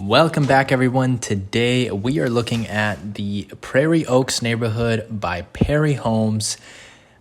Welcome back, everyone. Today we are looking at the Prairie Oaks neighborhood by Perry Homes.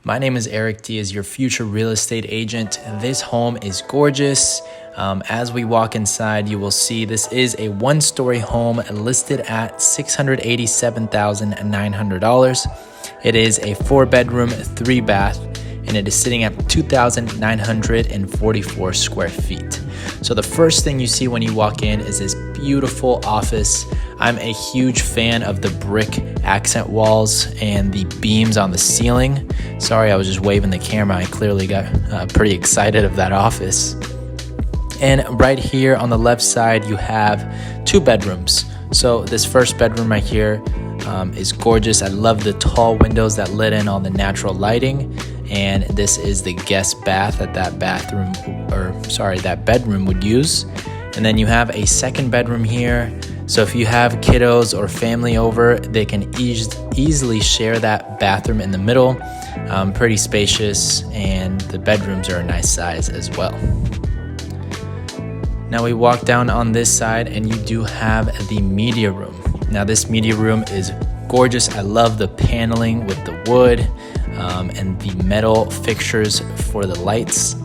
My name is Eric D, as your future real estate agent. This home is gorgeous. As we walk inside, you will see this is a one-story home listed at $687,900. It is a 4-bedroom, 3-bath, and it is sitting at 2,944 square feet. So the first thing you see when you walk in is this beautiful office. I'm a huge fan of the brick accent walls and the beams on the ceiling. Sorry, I was just waving the camera. I clearly got pretty excited of that office. And right here on the left side, you have 2 bedrooms. So this first bedroom right here is gorgeous. I love the tall windows that let in all the natural lighting. And this is the guest bath that that bedroom would use. And then you have a second bedroom here. So if you have kiddos or family over, they can easily share that bathroom in the middle. Pretty spacious, and the bedrooms are a nice size as well. Now we walk down on this side and you do have the media room. Now this media room is gorgeous. I love the paneling with the wood and the metal fixtures for the lights.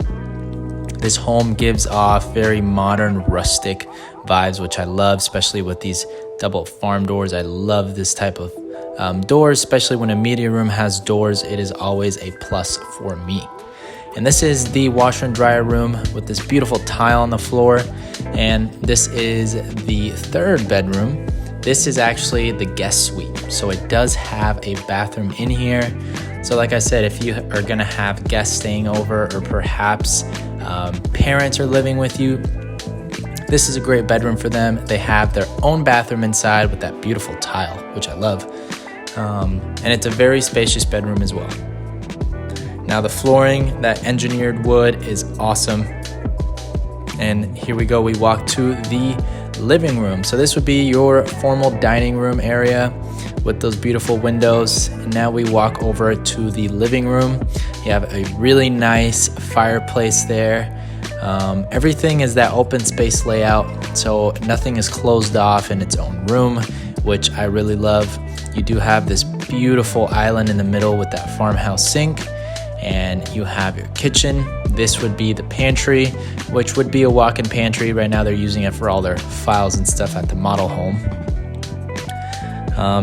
This home gives off very modern, rustic vibes, which I love, especially with these double farm doors. I love this type of doors, especially when a media room has doors. It is always a plus for me. And this is the washer and dryer room with this beautiful tile on the floor. And this is the 3rd bedroom. This is actually the guest suite. So it does have a bathroom in here. So like I said, if you are gonna have guests staying over, or perhaps parents are living with you, this is a great bedroom for them. They have their own bathroom inside with that beautiful tile, which I love. And it's a very spacious bedroom as well. Now the flooring, that engineered wood, is awesome. And here we go, we walk to the living room. So this would be your formal dining room area with those beautiful windows. And now we walk over to the living room. You have a really nice fireplace there. Everything is that open space layout, so nothing is closed off in its own room, which I really love. You do have this beautiful island in the middle with that farmhouse sink, and you have your kitchen. This would be the pantry, which would be a walk-in pantry. Right now they're using it for all their files and stuff at the model home.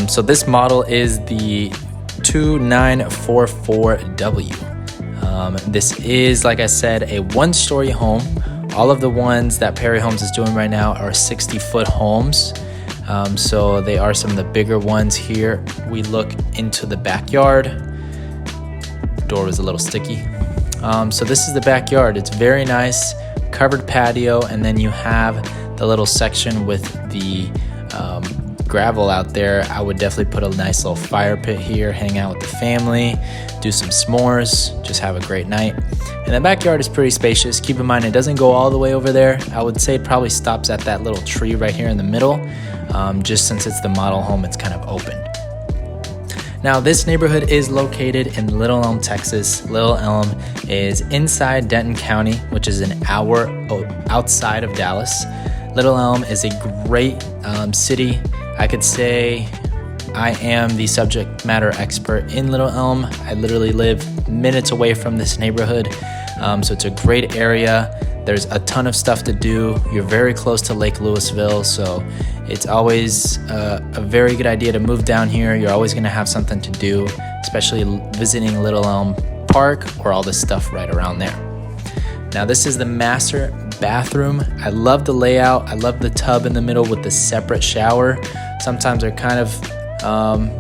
So this model is the 2944W. This is, like I said, a 1-story home. All of the ones that Perry Homes is doing right now are 60-foot homes. So they are some of the bigger ones here. We look into the backyard. The door was a little sticky. So this is the backyard. It's very nice, covered patio, and then you have the little section with the gravel out there. I would definitely put a nice little fire pit here, hang out with the family, do some s'mores, just have a great night. And the backyard is pretty spacious. Keep in mind, it doesn't go all the way over there. I would say it probably stops at that little tree right here in the middle. Just since it's the model home, it's kind of open. Now, this neighborhood is located in Little Elm, Texas. Little Elm is inside Denton County, which is an hour outside of Dallas. Little Elm is a great city. I could say I am the subject matter expert in Little Elm. I literally live minutes away from this neighborhood. So it's a great area. There's a ton of stuff to do. You're very close to Lake Louisville, so it's always a very good idea to move down here. You're always gonna have something to do, especially visiting Little Elm Park or all this stuff right around there. Now this is the master bathroom. I love the layout. I love the tub in the middle with the separate shower. Sometimes they're kind of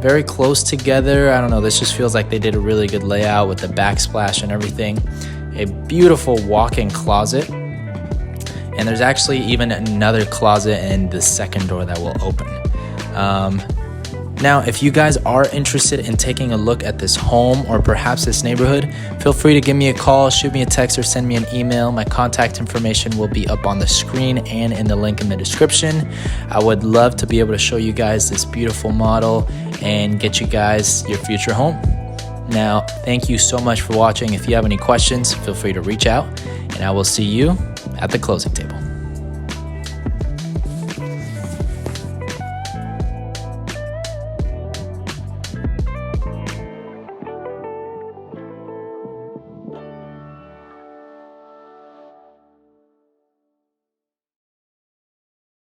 very close together. I don't know, this just feels like they did a really good layout with the backsplash and everything. A beautiful walk-in closet. And there's actually even another closet in the second door that will open. Now, if you guys are interested in taking a look at this home or perhaps this neighborhood, feel free to give me a call, shoot me a text, or send me an email. My contact information will be up on the screen and in the link in the description. I would love to be able to show you guys this beautiful model and get you guys your future home. Now, thank you so much for watching. If you have any questions, feel free to reach out, and I will see you at the closing table.